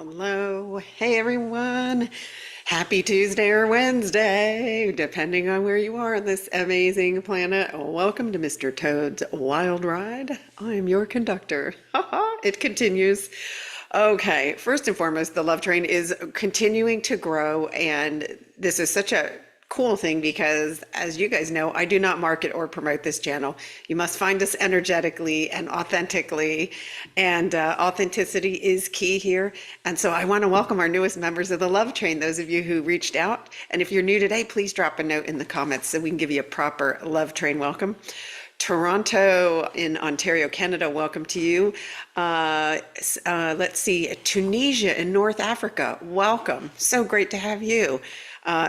Hello. Hey, everyone. Happy Tuesday or Wednesday, depending on where you are on this amazing planet. Welcome to Mr. Toad's Wild Ride. I am your conductor. It continues. Okay, first and foremost, the Love Train is continuing to grow, and this is such a cool thing because, as you guys know, I do not market or promote this channel. You must find us energetically and authentically, and authenticity is key here. And so I want to welcome our newest members of the Love Train, those of you who reached out. And if you're new today, please drop a note in the comments so we can give you a proper Love Train welcome. Toronto in Ontario, Canada, welcome to you. Let's see, Tunisia in North Africa, welcome. So great to have you.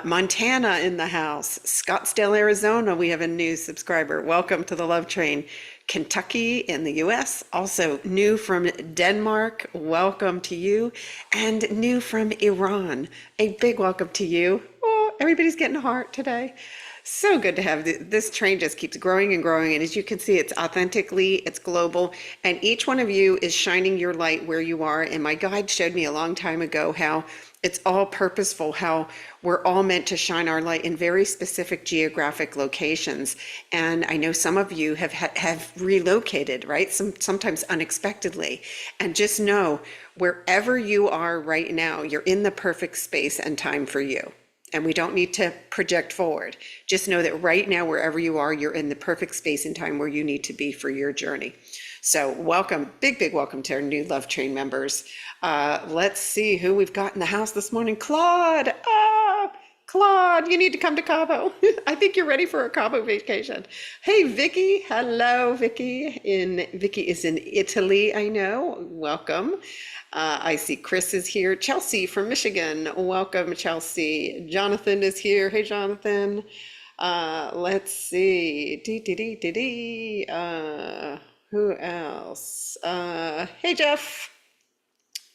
Montana in the house. Scottsdale, Arizona, we have a new subscriber. Welcome to the Love Train. Kentucky in the US, also new from Denmark, welcome to you. And new from Iran, a big welcome to you. Oh, everybody's getting a heart today. So good to have this train just keeps growing and growing. And as you can see, it's authentically, it's global. And each one of you is shining your light where you are. And my guide showed me a long time ago how it's all purposeful, how we're all meant to shine our light in very specific geographic locations. And I know some of you have relocated, right? Sometimes unexpectedly. And just know, wherever you are right now, you're in the perfect space and time for you. And we don't need to project forward. Just know that right now, wherever you are, you're in the perfect space and time where you need to be for your journey. So welcome, big welcome to our new Love Train members. Let's see who we've got in the house this morning. Claude, Claude, you need to come to Cabo. I think you're ready for a Cabo vacation. Hey, Vicky, hello, Vicky. Vicky is in Italy, I know, welcome. I see Chris is here. Chelsea from Michigan, welcome, Chelsea. Jonathan is here. Hey, Jonathan. Let's see. Who else? Hey, Jeff.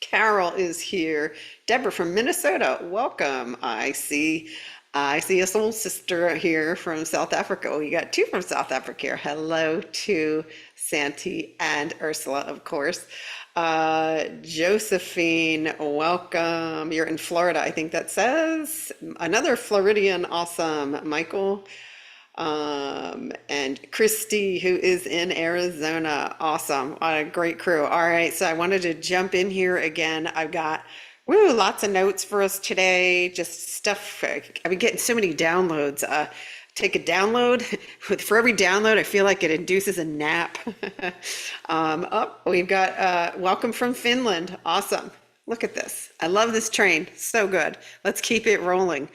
Carol is here. Deborah from Minnesota, welcome. I see a soul sister here from South Africa. Oh, you got two from South Africa here. Hello to Santi and Ursula, of course. Josephine, welcome. You're in Florida, I think that says. Another Floridian, awesome. Michael. And Christy, who is in Arizona. Awesome. What a great crew. All right, so I wanted to jump in here again. I've got lots of notes for us today. Just stuff. I've been getting so many downloads. Take a download. For every download, I feel like it induces a nap. We've got welcome from Finland. Awesome. Look at this. I love this train. So good. Let's keep it rolling.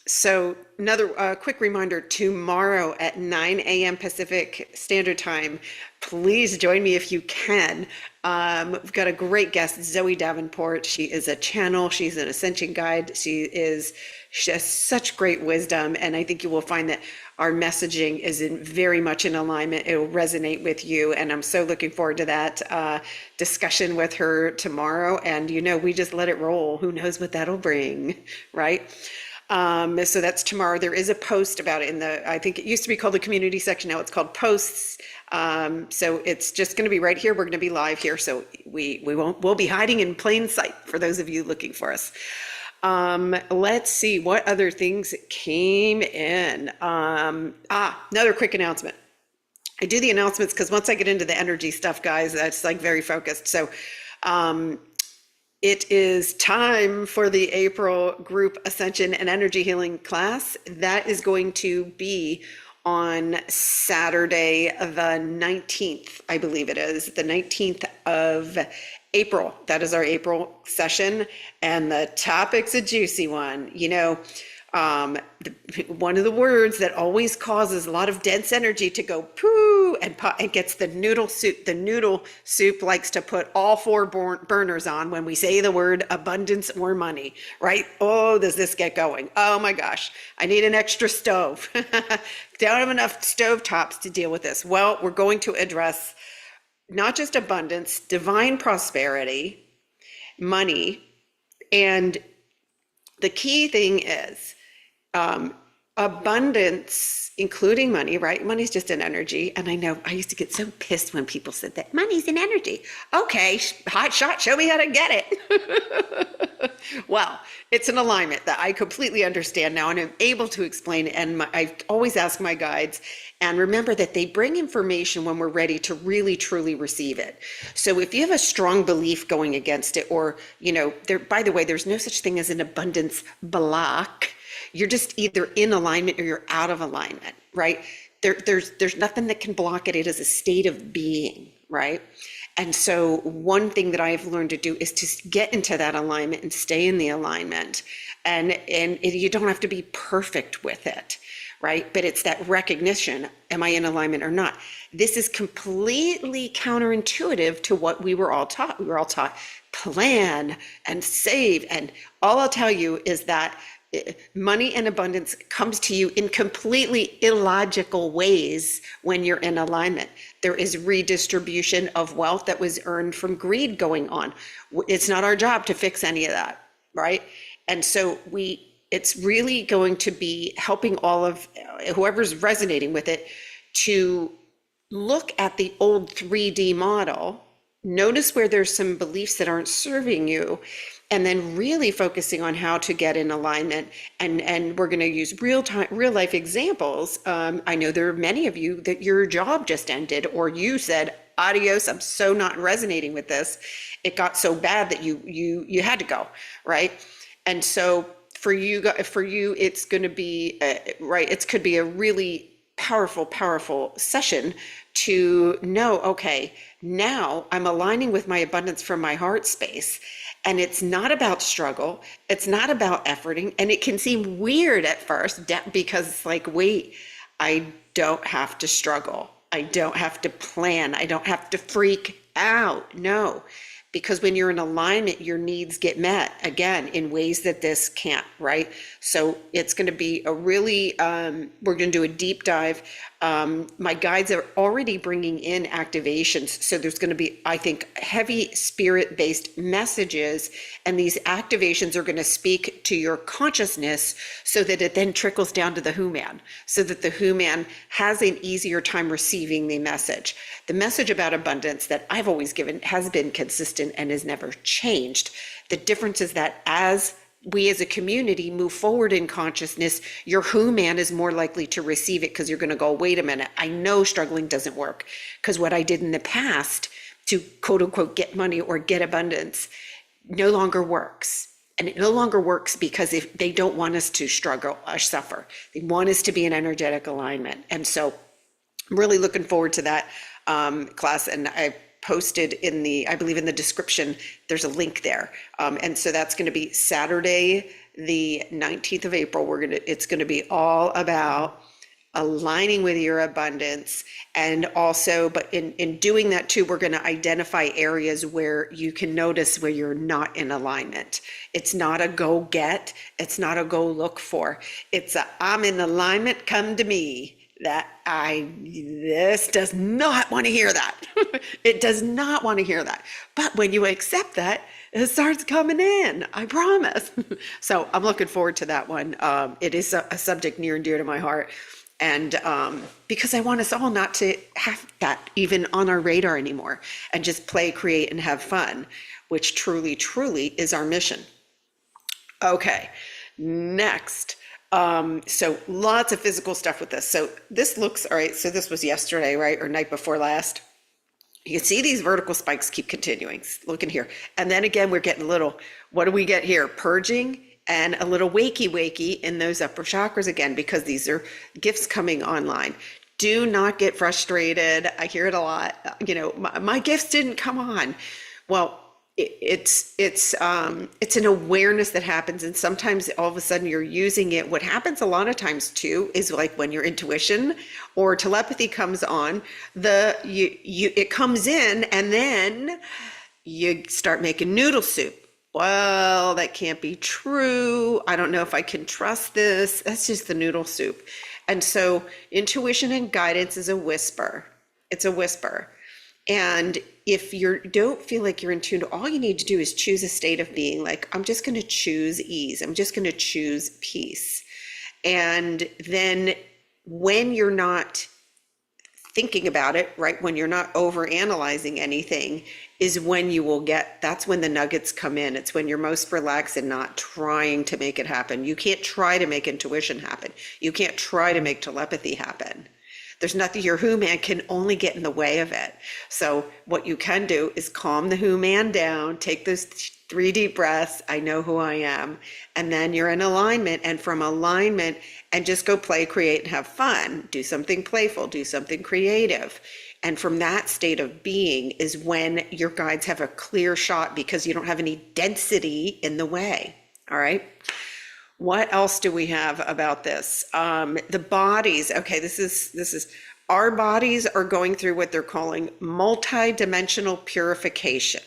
So another quick reminder, tomorrow at 9 a.m. Pacific Standard Time, please join me if you can. We've got a great guest, Zoe Davenport. She is a channel. She's an Ascension guide. She has such great wisdom. And I think you will find that our messaging is very much in alignment. It will resonate with you. And I'm so looking forward to that discussion with her tomorrow. And, we just let it roll. Who knows what that'll bring, right? So that's tomorrow. There is a post about it I think it used to be called the community section. Now it's called posts. So it's just going to be right here. We're going to be live here. So we'll be hiding in plain sight for those of you looking for us. Let's see what other things came in. Another quick announcement. I do the announcements because once I get into the energy stuff, guys, that's like very focused. So, it is time for the April group Ascension and Energy Healing class. That is going to be on Saturday, the 19th, I believe it is, the 19th of April. That is our April session. And the topic's a juicy one. One of the words that always causes a lot of dense energy to go poo and gets the noodle soup. The noodle soup likes to put all four burners on when we say the word abundance or money, right? Oh, does this get going? Oh my gosh, I need an extra stove. Don't have enough stove tops to deal with this. Well, we're going to address not just abundance, divine prosperity, money, and the key thing is, Abundance, including money, right? Money's just an energy. And I know I used to get so pissed when people said that money's an energy. Okay, hot shot, show me how to get it. Well, it's an alignment that I completely understand now and I'm able to explain. And I always ask my guides and remember that they bring information when we're ready to really truly receive it. So if you have a strong belief going against it, or, there, by the way, there's no such thing as an abundance block. You're just either in alignment or you're out of alignment, right? There's nothing that can block it. It is a state of being, right? And so one thing that I've learned to do is to get into that alignment and stay in the alignment. And you don't have to be perfect with it, right? But it's that recognition, am I in alignment or not? This is completely counterintuitive to what we were all taught. We were all taught plan and save. And all I'll tell you is that money and abundance comes to you in completely illogical ways when you're in alignment. There is redistribution of wealth that was earned from greed going on. It's not our job to fix any of that, right? And so it's really going to be helping all of whoever's resonating with it to look at the old 3D model, notice where there's some beliefs that aren't serving you, and then really focusing on how to get in alignment. And we're going to use real life examples. I know there are many of you that your job just ended, or you said, adios, I'm so not resonating with this. It got so bad that you had to go, right? And so for you, it's going to be, right, it could be a really powerful session to know, okay, now I'm aligning with my abundance from my heart space. And it's not about struggle. It's not about efforting. And it can seem weird at first because it's like, wait, I don't have to struggle. I don't have to plan. I don't have to freak out. No, because when you're in alignment, your needs get met again in ways that this can't, right? So it's going to be a really, we're going to do a deep dive. My guides are already bringing in activations. So there's going to be, I think, heavy spirit-based messages, and these activations are going to speak to your consciousness so that it then trickles down to the who-man, so that the who-man has an easier time receiving the message. The message about abundance that I've always given has been consistent and has never changed. The difference is that as we as a community move forward in consciousness, your who-man is more likely to receive it, because you're going to go, wait a minute, I know struggling doesn't work, because what I did in the past to quote unquote get money or get abundance no longer works. And it no longer works because if they don't want us to struggle or suffer, they want us to be in energetic alignment. And so I'm really looking forward to that class. And I posted I believe in the description, there's a link there. And so that's going to be Saturday, the 19th of April. It's going to be all about aligning with your abundance. And also, but in doing that too, we're going to identify areas where you can notice where you're not in alignment. It's not a go get, it's not a go look for. It's I'm in alignment, come to me. This does not want to hear that. It does not want to hear that. But when you accept that, it starts coming in, I promise. So I'm looking forward to that one. It is a subject near and dear to my heart. And because I want us all not to have that even on our radar anymore, and just play, create, and have fun, which truly, truly is our mission. Okay, next. So lots of physical stuff with this. So this looks, all right, so this was yesterday, right? Or night before last. You can see these vertical spikes keep continuing. Look in here. And then again, we're getting a little, what do we get here? Purging and a little wakey in those upper chakras again, because these are gifts coming online. Do not get frustrated. I hear it a lot. My gifts didn't come on. Well, it's an awareness that happens, and sometimes all of a sudden you're using it. What happens a lot of times too is like when your intuition or telepathy comes on, it comes in, and then you start making noodle soup. Well, that can't be true. I don't know if I can trust this. That's just the noodle soup. And so intuition and guidance is a whisper. It's a whisper. And if you don't feel like you're in tune, all you need to do is choose a state of being. Like, I'm just going to choose ease. I'm just going to choose peace. And then when you're not thinking about it, right, when you're not over analyzing anything, is when you will get, that's when the nuggets come in. It's when you're most relaxed and not trying to make it happen. You can't try to make intuition happen. You can't try to make telepathy happen. There's nothing, your who man can only get in the way of it. So what you can do is calm the who man down, take those 3 deep breaths, I know who I am, and then you're in alignment, and from alignment, and just go play, create, and have fun. Do something playful, do something creative. And from that state of being is when your guides have a clear shot, because you don't have any density in the way. All right. What else do we have about this? The bodies. Okay, this is our bodies are going through what they're calling multi-dimensional purification.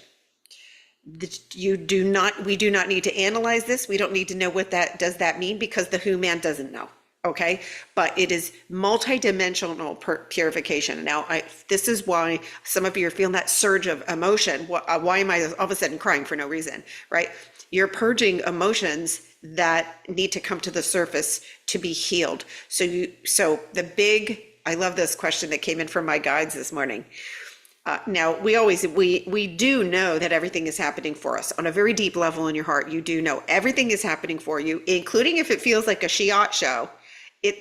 We do not need to analyze this. We don't need to know what that does that mean, because the who man doesn't know. Okay, but it is multi-dimensional purification. Now, this is why some of you are feeling that surge of emotion. Why am I all of a sudden crying for no reason, right? You're purging emotions that need to come to the surface to be healed. So I love this question that came in from my guides this morning. Now, we do know that everything is happening for us on a very deep level in your heart. You do know everything is happening for you, including if it feels like a shiat show.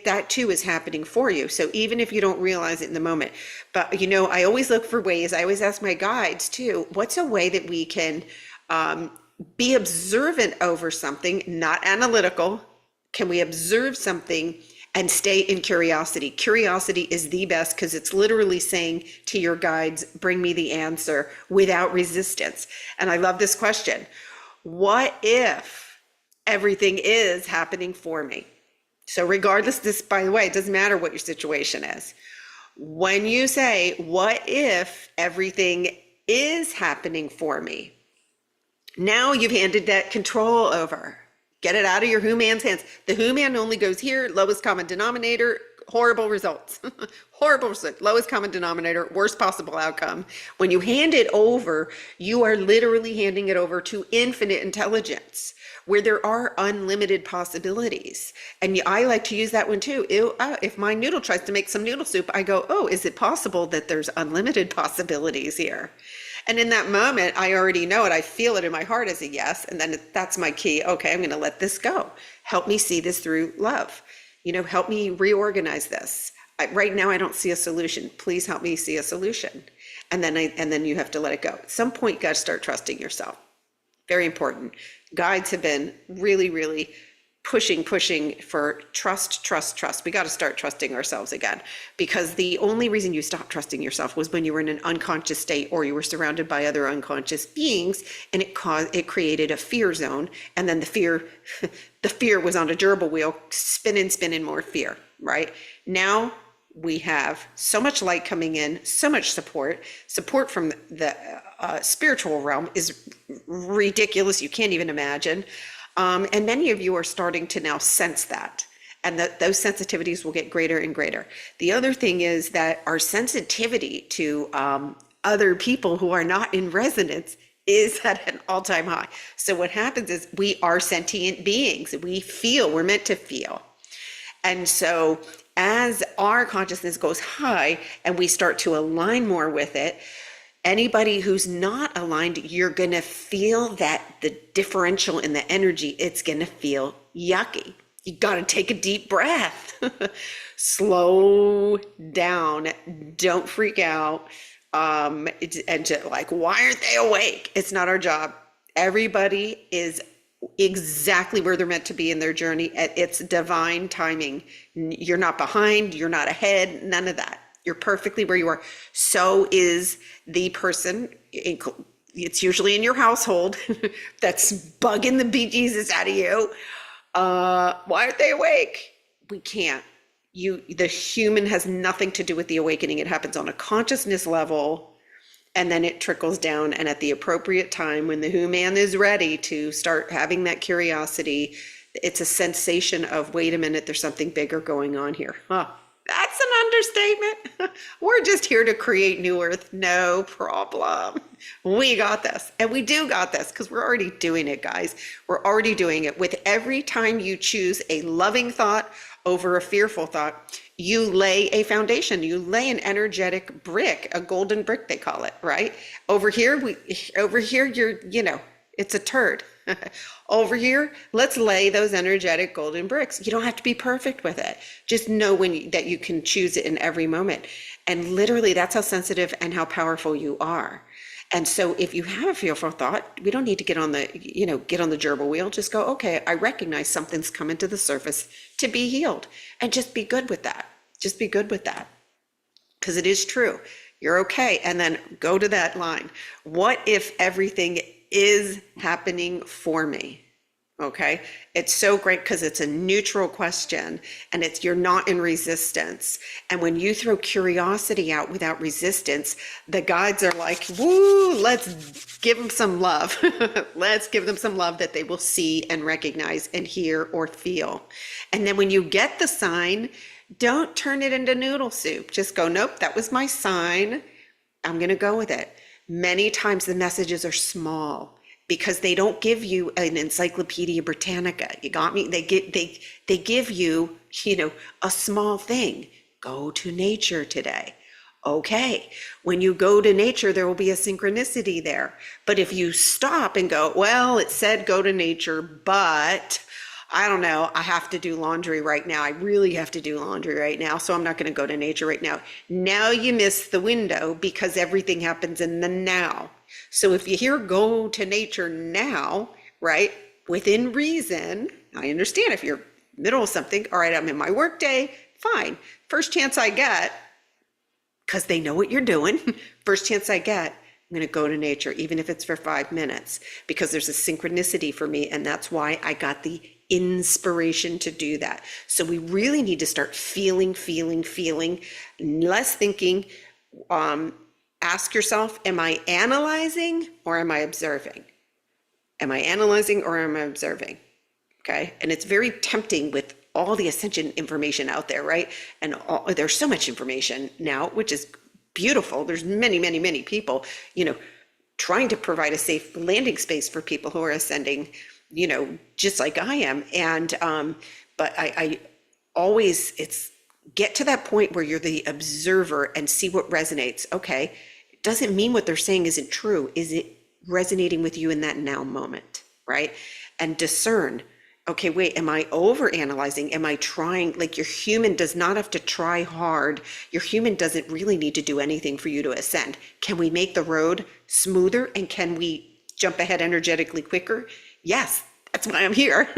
That too is happening for you. So even if you don't realize it in the moment, but I always look for ways. I always ask my guides too, what's a way that we can be observant over something, not analytical? Can we observe something and stay in curiosity? Curiosity is the best, because it's literally saying to your guides, bring me the answer without resistance. And I love this question. What if everything is happening for me? So regardless, this, by the way, it doesn't matter what your situation is. When you say, what if everything is happening for me? Now you've handed that control over. Get it out of your who man's hands. The who man only goes here, lowest common denominator, horrible results. Horrible results, lowest common denominator, worst possible outcome. When you hand it over, you are literally handing it over to infinite intelligence, where there are unlimited possibilities. And I like to use that one too. If my noodle tries to make some noodle soup, I go, oh, is it possible that there's unlimited possibilities here? And in that moment, I already know it. I feel it in my heart as a yes. And then that's my key. Okay, I'm going to let this go. Help me see this through love. Help me reorganize this. Right now, I don't see a solution. Please help me see a solution. And then you have to let it go. At some point, you got to start trusting yourself. Very important. Guides have been really, really pushing for trust. We got to start trusting ourselves again, because the only reason you stopped trusting yourself was when you were in an unconscious state, or you were surrounded by other unconscious beings, and it created a fear zone. And then the fear was on a gerbil wheel, spinning more fear, right? Now we have so much light coming in, so much support from the spiritual realm is ridiculous. You can't even imagine. And many of you are starting to now sense that, and that those sensitivities will get greater and greater. The other thing is that our sensitivity to other people who are not in resonance is at an all-time high. So what happens is we are sentient beings. We're meant to feel. And so as our consciousness goes high and we start to align more with it, anybody who's not aligned, you're going to feel that the differential in the energy, it's going to feel yucky. You got to take a deep breath. Slow down. Don't freak out. And just like, why aren't they awake? It's not our job. Everybody is exactly where they're meant to be in their journey. It's divine timing. You're not behind. You're not ahead. None of that. You're perfectly where you are. So is the person, it's usually in your household, that's bugging the bejesus out of you. Why aren't they awake? We can't. The human has nothing to do with the awakening. It happens on a consciousness level, and then it trickles down. And at the appropriate time, when the who man is ready to start having that curiosity, it's a sensation of, wait a minute, there's something bigger going on here. Huh. That's an understatement. We're just here to create new earth. No problem. We got this. And we do got this because we're already doing it, guys. We're already doing it. With every time you choose a loving thought over a fearful thought, you lay a foundation. You lay an energetic brick, a golden brick, they call it, right? Over here, it's a turd. Over here, let's lay those energetic golden bricks. You don't have to be perfect with it. Just know that you can choose it in every moment. And literally, that's how sensitive and how powerful you are. And so if you have a fearful thought, we don't need to get on the gerbil wheel. Just go, okay, I recognize something's coming to the surface to be healed. And just be good with that. Just be good with that. Because it is true. You're okay. And then go to that line. What if everything is happening for me? Okay. It's so great because it's a neutral question and you're not in resistance. And when you throw curiosity out without resistance, the guides are like, woo, let's give them some love. Let's give them some love that they will see and recognize and hear or feel. And then when you get the sign, don't turn it into noodle soup. Just go, nope, that was my sign. I'm going to go with it. Many times the messages are small because they don't give you an Encyclopedia Britannica. You got me? They give you, a small thing. Go to nature today. Okay. When you go to nature, there will be a synchronicity there. But if you stop and go, well, it said go to nature, but I don't know, I have to do laundry right now. I really have to do laundry right now, so I'm not going to go to nature right now. Now you miss the window because everything happens in the now. So if you hear go to nature now, right, within reason, I understand if you're middle of something, all right, I'm in my work day, fine. First chance I get, because they know what you're doing, first chance I get, I'm going to go to nature, even if it's for 5 minutes, because there's a synchronicity for me, and that's why I got the inspiration to do that. So we really need to start feeling, less thinking. Ask yourself, am I analyzing or am I observing? Am I analyzing or am I observing? Okay. And it's very tempting with all the Ascension information out there, right? And there's so much information now, which is beautiful. There's many people, trying to provide a safe landing space for people who are ascending, just like I am. And, but I always, get to that point where you're the observer and see what resonates. Okay. It doesn't mean what they're saying isn't true. Is it resonating with you in that now moment? Right. And discern, okay, wait, am I over analyzing? Am I trying? Like, your human does not have to try hard. Your human doesn't really need to do anything for you to ascend. Can we make the road smoother? And can we jump ahead energetically quicker? Yes. That's why I'm here,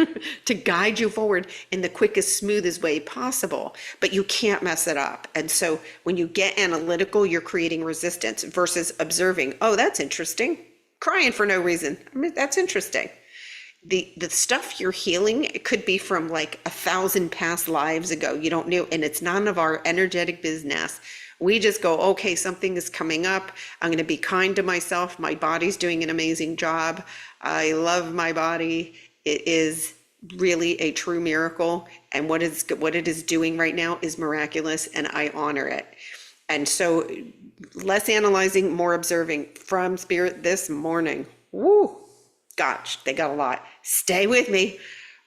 to guide you forward in the quickest, smoothest way possible, but you can't mess it up. And so when you get analytical, you're creating resistance versus observing. Oh, that's interesting. Crying for no reason. I mean, that's interesting. The stuff you're healing, it could be from like 1,000 past lives ago. You don't know, and it's none of our energetic business. We just go, okay, something is coming up. I'm going to be kind to myself. My body's doing an amazing job. I love my body. It is really a true miracle. And what it is doing right now is miraculous, and I honor it. And so less analyzing, more observing from Spirit this morning. Woo! Gosh, they got a lot. Stay with me.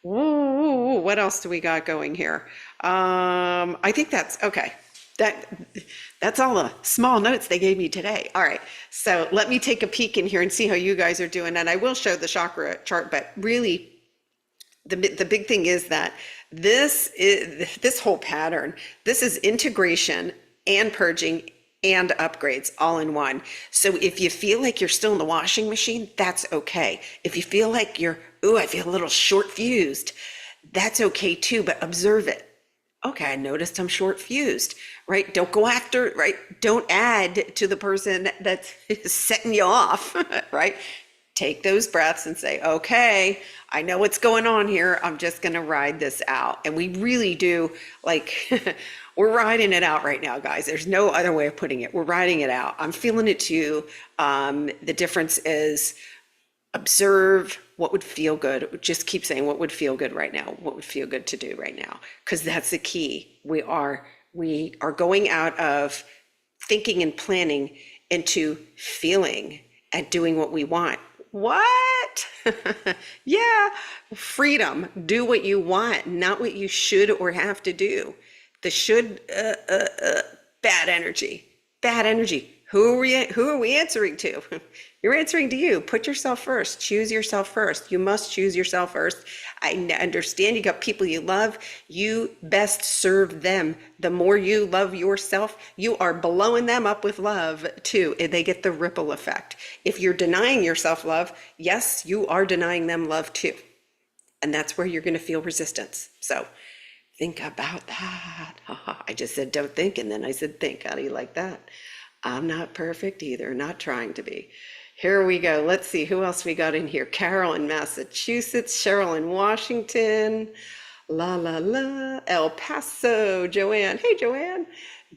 Woo! What else do we got going here? I think that's okay. That's all the small notes they gave me today. All right, so let me take a peek in here and see how you guys are doing. And I will show the chakra chart, but really the big thing is that this whole pattern, this is integration and purging and upgrades all in one. So if you feel like you're still in the washing machine, that's okay. If you feel like I feel a little short fused, that's okay too, but observe it. Okay, I noticed I'm short fused, right? Don't go after, right? Don't add to the person that's setting you off, right? Take those breaths and say, okay, I know what's going on here. I'm just going to ride this out. And we really do, like, we're riding it out right now, guys. There's no other way of putting it. We're riding it out. I'm feeling it too. The difference is observe what would feel good. Just keep saying what would feel good right now. What would feel good to do right now? Because that's the key. We are We are going out of thinking and planning into feeling and doing what we want. What? Yeah, freedom. Do what you want, not what you should or have to do. The should, bad energy. Bad energy. Who are we answering to? You're answering to you. Put yourself first. Choose yourself first. You must choose yourself first. I understand you got people you love. You best serve them. The more you love yourself, you are blowing them up with love too. They get the ripple effect. If you're denying yourself love, yes, you are denying them love too. And that's where you're going to feel resistance. So think about that. I just said don't think, and then I said think. How do you like that? I'm not perfect either, not trying to be. Here we go. Let's see who else we got in here. Carol in Massachusetts, Cheryl in Washington, la la la, El Paso, Joanne. Hey Joanne.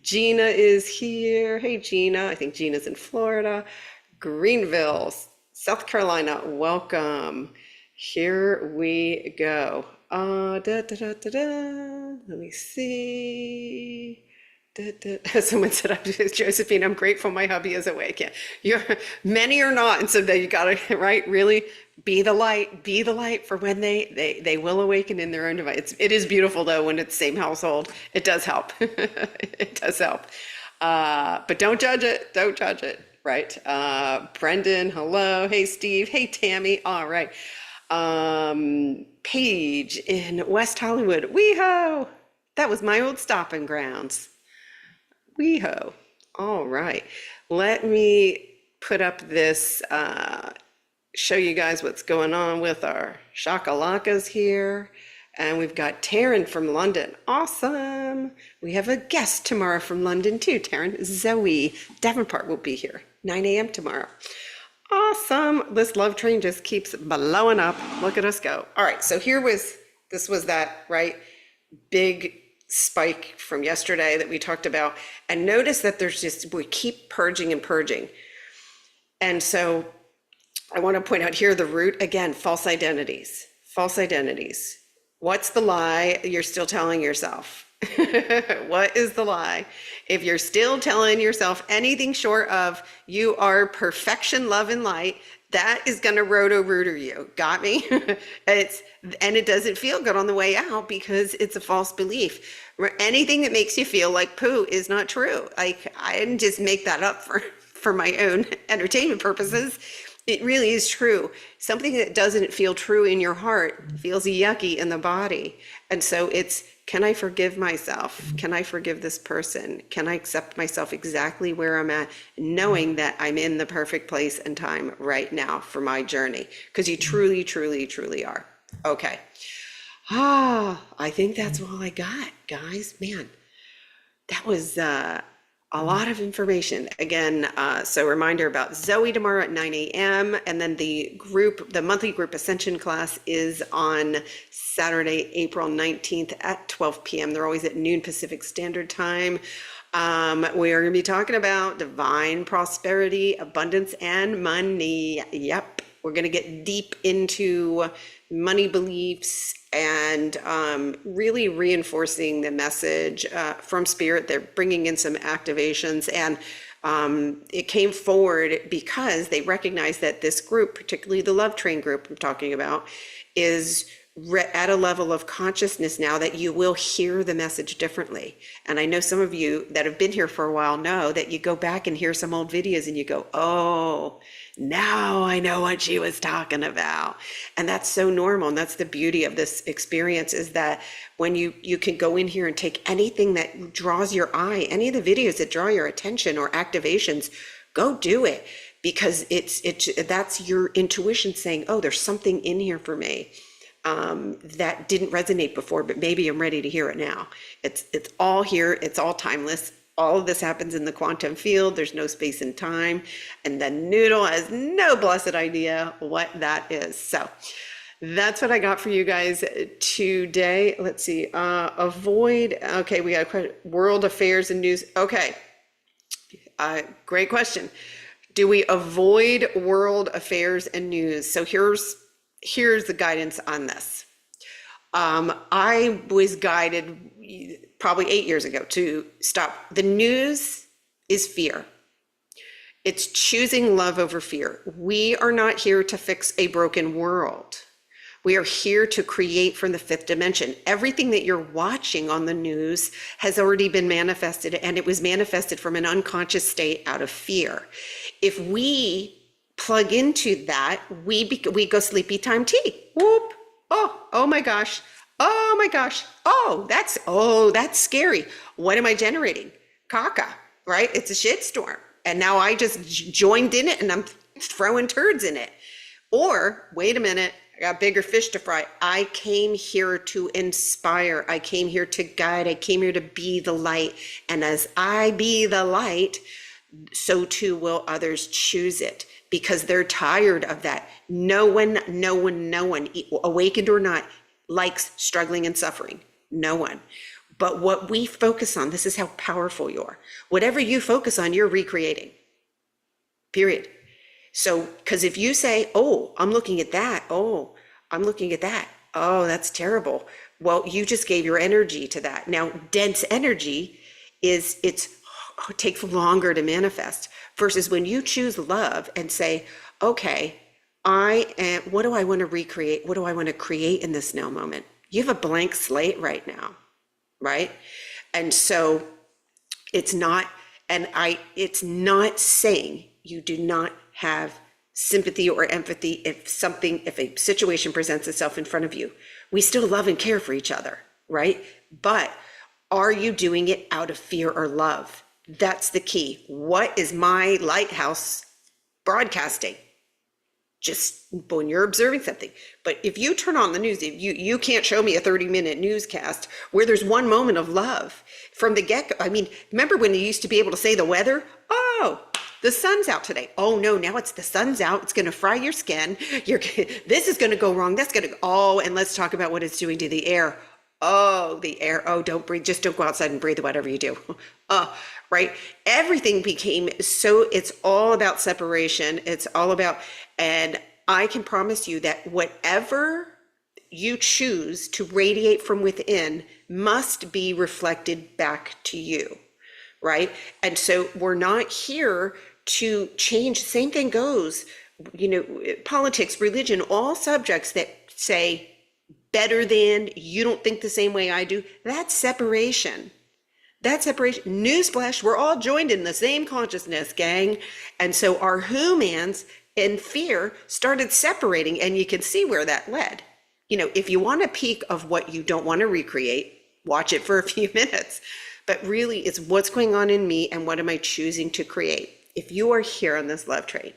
Gina is here. Hey Gina. I think Gina's in Florida. Greenville, South Carolina. Welcome. Here we go. Let me see. Someone said, Josephine, I'm grateful my hubby is awake. Yeah, many are not. And so then you got to, right, really be the light for when they will awaken in their own device. It is beautiful though, when it's same household. It does help. It does help. But don't judge it. Don't judge it. Right. Brendan, hello. Hey, Steve. Hey, Tammy. All right. Paige in West Hollywood. Weeho. That was my old stomping grounds. Weeho. All right. Let me put up this, show you guys what's going on with our shakalakas here. And we've got Taryn from London. Awesome. We have a guest tomorrow from London too, Taryn. Zoe Davenport will be here, 9 a.m. tomorrow. Awesome. This love train just keeps blowing up. Look at us go. All right. So this was that, right? Big spike from yesterday that we talked about, and notice that we keep purging and purging. And so I want to point out here the root again, false identities. What's the lie you're still telling yourself? What is the lie? If you're still telling yourself anything short of you are perfection, love, and light, that is going to roto-rooter you. Got me? And it doesn't feel good on the way out because it's a false belief. Anything that makes you feel like poo is not true. I didn't just make that up for my own entertainment purposes. It really is true. Something that doesn't feel true in your heart feels yucky in the body. And so it's, can I forgive myself? Can I forgive this person? Can I accept myself exactly where I'm at, knowing that I'm in the perfect place and time right now for my journey? Because you truly, truly, truly are. Okay. I think that's all I got, guys. Man, that was a lot of information. Again, so reminder about Zoe tomorrow at 9 a.m. And then the monthly group Ascension class is on Saturday, April 19th at 12 p.m. They're always at noon Pacific Standard Time. We are going to be talking about divine prosperity, abundance, and money. Yep. We're going to get deep into money beliefs and really reinforcing the message from Spirit. They're bringing in some activations, and it came forward because they recognize that this group, particularly the Love Train group I'm talking about, is at a level of consciousness now that you will hear the message differently. And I know some of you that have been here for a while know that you go back and hear some old videos and you go, oh, now I know what she was talking about. And that's so normal. And that's the beauty of this experience, is that when you can go in here and take anything that draws your eye, any of the videos that draw your attention or activations, go do it, because that's your intuition saying, oh, there's something in here for me that didn't resonate before, but maybe I'm ready to hear it now. It's all here. It's all timeless. All of this happens in the quantum field. There's no space and time. And the noodle has no blessed idea what that is. So that's what I got for you guys today. Let's see. Okay, we got a question. World affairs and news. Okay. Great question. Do we avoid world affairs and news? So here's the guidance on this. I was guided probably 8 years ago, to stop. The news is fear. It's choosing love over fear. We are not here to fix a broken world. We are here to create from the fifth dimension. Everything that you're watching on the news has already been manifested, and it was manifested from an unconscious state out of fear. If we plug into that, we go sleepy time tea. Whoop. Oh my gosh. Oh my gosh. Oh, that's scary. What am I generating? Caca, right? It's a shitstorm. And now I just joined in it and I'm throwing turds in it. Or, wait a minute, I got bigger fish to fry. I came here to inspire. I came here to guide. I came here to be the light. And as I be the light, so too will others choose it, because they're tired of that. No one, awakened or not, likes struggling and suffering. No one. But what we focus on, this is how powerful you are. Whatever you focus on, you're recreating. Period. So, because if you say, oh, I'm looking at that. Oh, I'm looking at that. Oh, that's terrible. Well, you just gave your energy to that. Now, dense energy it takes longer to manifest, versus when you choose love and say, okay, what do I want to recreate? What do I want to create in this now moment? You have a blank slate right now. Right? And so it's not saying you do not have sympathy or empathy if a situation presents itself in front of you. We still love and care for each other, right? But are you doing it out of fear or love? That's the key. What is my lighthouse broadcasting? Just when you're observing something. But if you turn on the news, you can't show me a 30-minute newscast where there's one moment of love from the get-go. I mean, remember when you used to be able to say the weather? Oh, the sun's out today. Oh no, now it's the sun's out. It's going to fry your skin. This is going to go wrong. That's going to, and let's talk about what it's doing to the air. Oh, the air. Oh, don't breathe. Just don't go outside and breathe, whatever you do. Right? Everything became it's all about separation. It's all about, and I can promise you that whatever you choose to radiate from within must be reflected back to you. Right? And so we're not here to change. Same thing goes, politics, religion, all subjects that say better than, you don't think the same way I do. That's separation. That's separation. Newsflash, we're all joined in the same consciousness, gang. And so our humans in fear started separating, and you can see where that led. If you want a peek of what you don't want to recreate, watch it for a few minutes. But really, it's what's going on in me and what am I choosing to create? If you are here on this love train,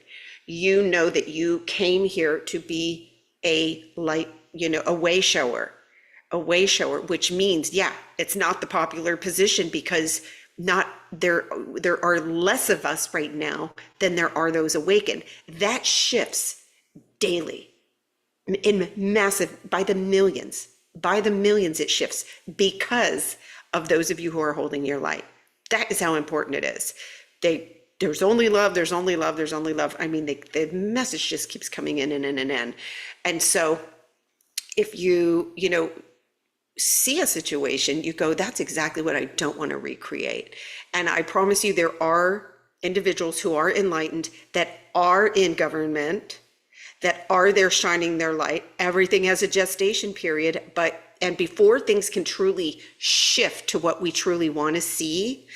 you know that you came here to be a light, a way shower, which means, it's not the popular position, because there are less of us right now than there are those awakened. That shifts daily in massive, by the millions it shifts, because of those of you who are holding your light. That is how important it is. There's only love, there's only love, there's only love. I mean, the message just keeps coming in and in and in. And so if you see a situation, you go, that's exactly what I don't want to recreate. And I promise you, there are individuals who are enlightened, that are in government, that are there shining their light. Everything has a gestation period, and before things can truly shift to what we truly want to see,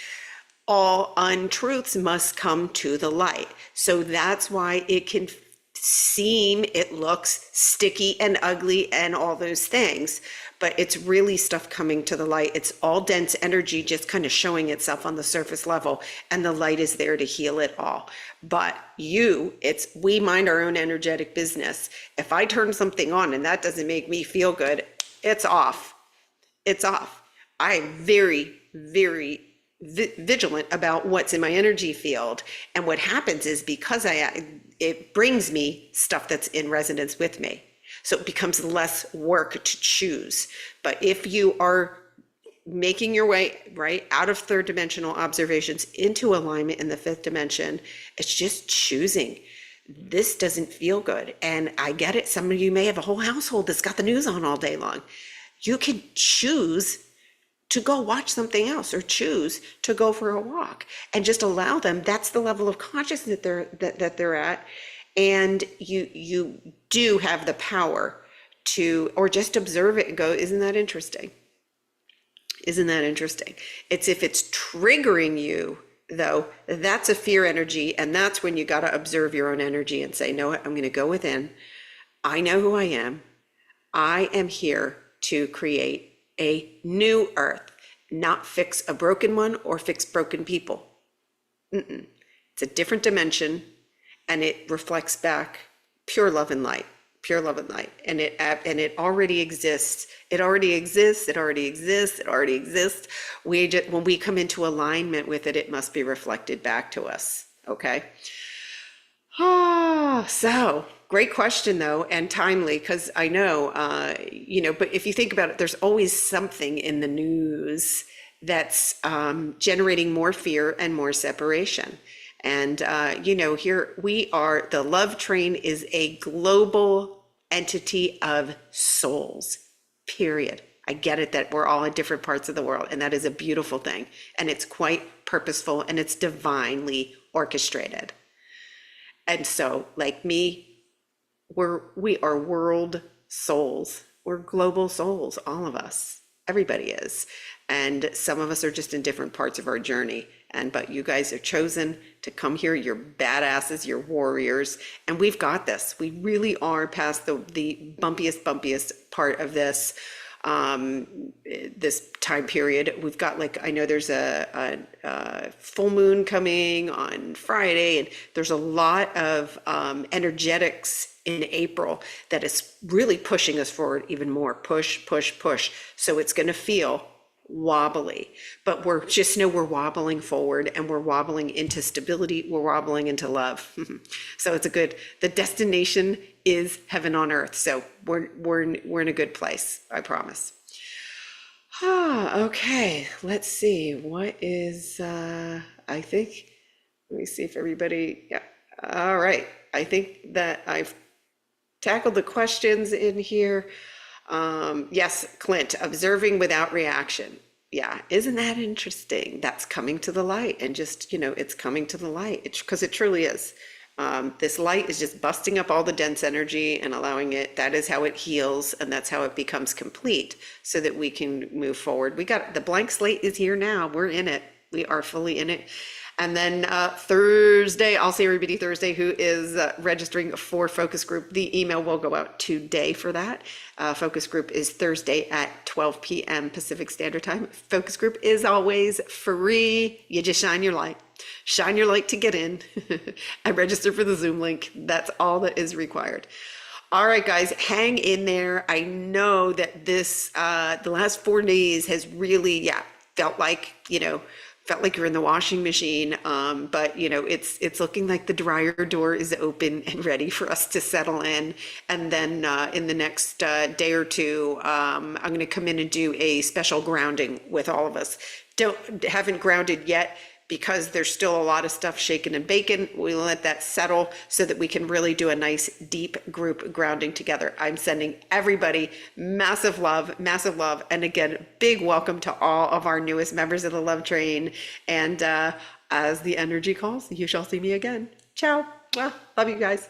all untruths must come to the light. So that's why it can it looks sticky and ugly and all those things, but it's really stuff coming to the light. It's all dense energy just kind of showing itself on the surface level, and the light is there to heal it all. But we mind our own energetic business. If I turn something on and that doesn't make me feel good, it's off. It's off. I'm very, very vigilant about what's in my energy field. And what happens is, because it brings me stuff that's in resonance with me. So it becomes less work to choose. But if you are making your way right out of third dimensional observations into alignment in the fifth dimension, it's just choosing. This doesn't feel good. And I get it. Some of you may have a whole household that's got the news on all day long. You can choose to go watch something else or choose to go for a walk, and just allow them. That's the level of consciousness that they're at. And you do have the power to, or just observe it and go, isn't that interesting? Isn't that interesting? It's if it's triggering you, though, that's a fear energy. And that's when you got to observe your own energy and say, no, I'm going to go within. I know who I am. I am here to create a new earth, not fix a broken one or fix broken people. It's a different dimension, and it reflects back pure love and light, pure love and light. And it already exists. It already exists. It already exists. It already exists. When we come into alignment with it, it must be reflected back to us. Okay. So great question though, and timely, because I know, but if you think about it, there's always something in the news that's generating more fear and more separation. And, here we are, the Love Train is a global entity of souls, period. I get it that we're all in different parts of the world, and that is a beautiful thing. And it's quite purposeful, and it's divinely orchestrated. And so, like me, we are world souls. We're global souls, all of us. Everybody is. And some of us are just in different parts of our journey. But you guys are chosen to come here. You're badasses, you're warriors, and we've got this. We really are past the bumpiest part of this this time period. We've got, like, I know there's a full moon coming on Friday, and there's a lot of energetics in April that is really pushing us forward even more. Push, push, push. So it's going to feel wobbly, but we're wobbling forward, and we're wobbling into stability. We're wobbling into love. So it's the destination is heaven on earth. So we're in a good place. I promise. Okay. Let's see. What is, I think, let me see if everybody, yeah. All right. I think that I've tackled the questions in here. Yes, Clint, observing without reaction. Yeah, isn't that interesting? That's coming to the light, and just, it's coming to the light. Because it truly is. This light is just busting up all the dense energy and allowing it. That is how it heals, and that's how it becomes complete, so that we can move forward. The blank slate is here now. We're in it. We are fully in it. And then Thursday, I'll see everybody Thursday who is registering for focus group. The email will go out today for that. Focus group is Thursday at 12 p.m. Pacific Standard Time. Focus group is always free. You just shine your light. Shine your light to get in. And register for the Zoom link. That's all that is required. All right, guys, hang in there. I know that the last 4 days has really, felt like you're in the washing machine, but it's looking like the dryer door is open and ready for us to settle in. And then in the next day or two, I'm going to come in and do a special grounding with all of us. Haven't grounded yet, because there's still a lot of stuff shaking and baking. We'll let that settle so that we can really do a nice deep group grounding together. I'm sending everybody massive love. And again, big welcome to all of our newest members of the Love Train. And as the energy calls, you shall see me again. Ciao. Well, love you guys.